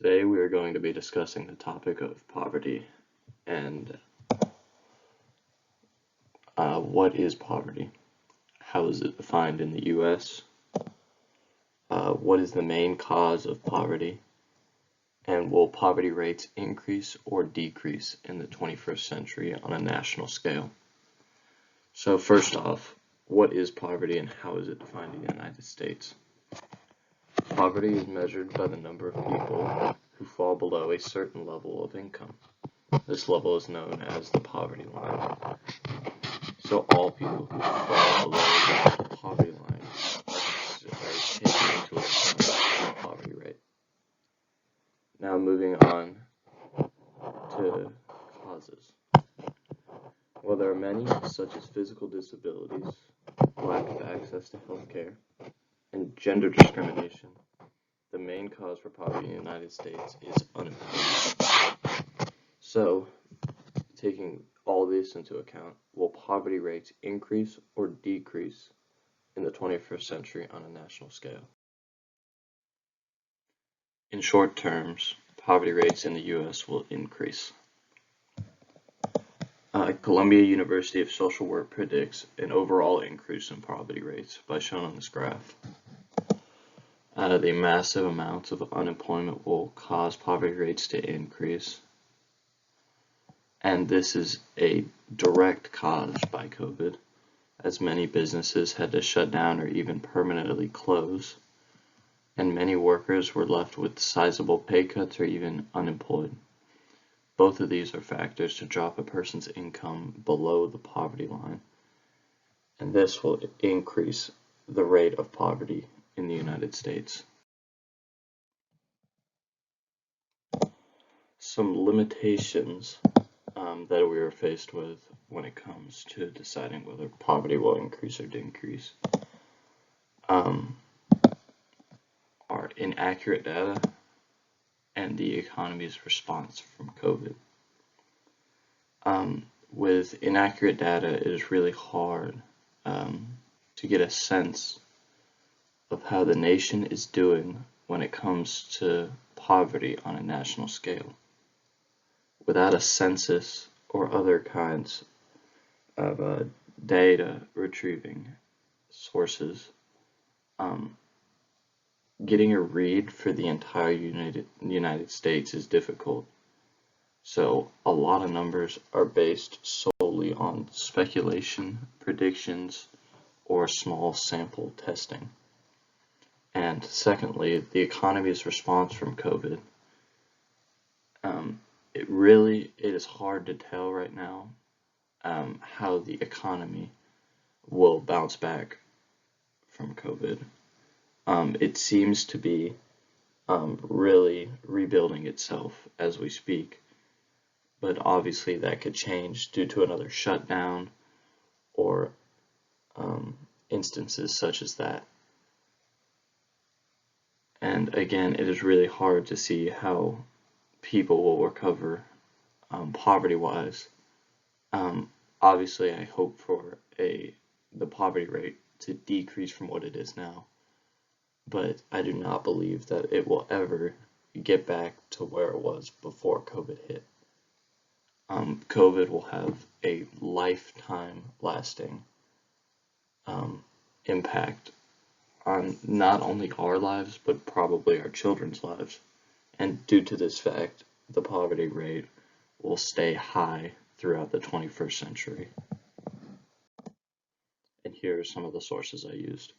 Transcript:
Today we are going to be discussing the topic of poverty and what is poverty? How is it defined in the U.S.? What is the main cause of poverty? And will poverty rates increase or decrease in the 21st century on a national scale? So first off, what is poverty and how is it defined in the United States? Poverty is measured by the number of people who fall below a certain level of income. This level is known as the poverty line. So all people who fall below the poverty line are taken into account the poverty rate. Now moving on to causes. Well, there are many, such as physical disabilities, lack of access to health care, and gender discrimination. The main cause for poverty in the United States is unemployment. So, taking all this into account, will poverty rates increase or decrease in the 21st century on a national scale? In short terms, poverty rates in the U.S. will increase. Columbia University of Social Work predicts an overall increase in poverty rates, by shown on this graph. The massive amounts of unemployment will cause poverty rates to increase. And this is a direct cause by COVID, as many businesses had to shut down or even permanently close, and many workers were left with sizable pay cuts or even unemployed. Both of these are factors to drop a person's income below the poverty line, and this will increase the rate of poverty in the United States. Some limitations that we are faced with when it comes to deciding whether poverty will increase or decrease are inaccurate data and the economy's response from COVID. With inaccurate data, it is really hard to get a sense of how the nation is doing when it comes to poverty on a national scale. Without a census or other kinds of data retrieving sources, getting a read for the entire United States is difficult. So a lot of numbers are based solely on speculation, predictions, or small sample testing. And secondly, the economy's response from COVID. It is hard to tell right now how the economy will bounce back from COVID. It seems to be really rebuilding itself as we speak, but obviously that could change due to another shutdown or instances such as that. And again, it is really hard to see how people will recover poverty-wise. Obviously, I hope for the poverty rate to decrease from what it is now, but I do not believe that it will ever get back to where it was before COVID hit. COVID will have a lifetime lasting impact on not only our lives, but probably our children's lives. And due to this fact, the poverty rate will stay high throughout the 21st century. And here are some of the sources I used.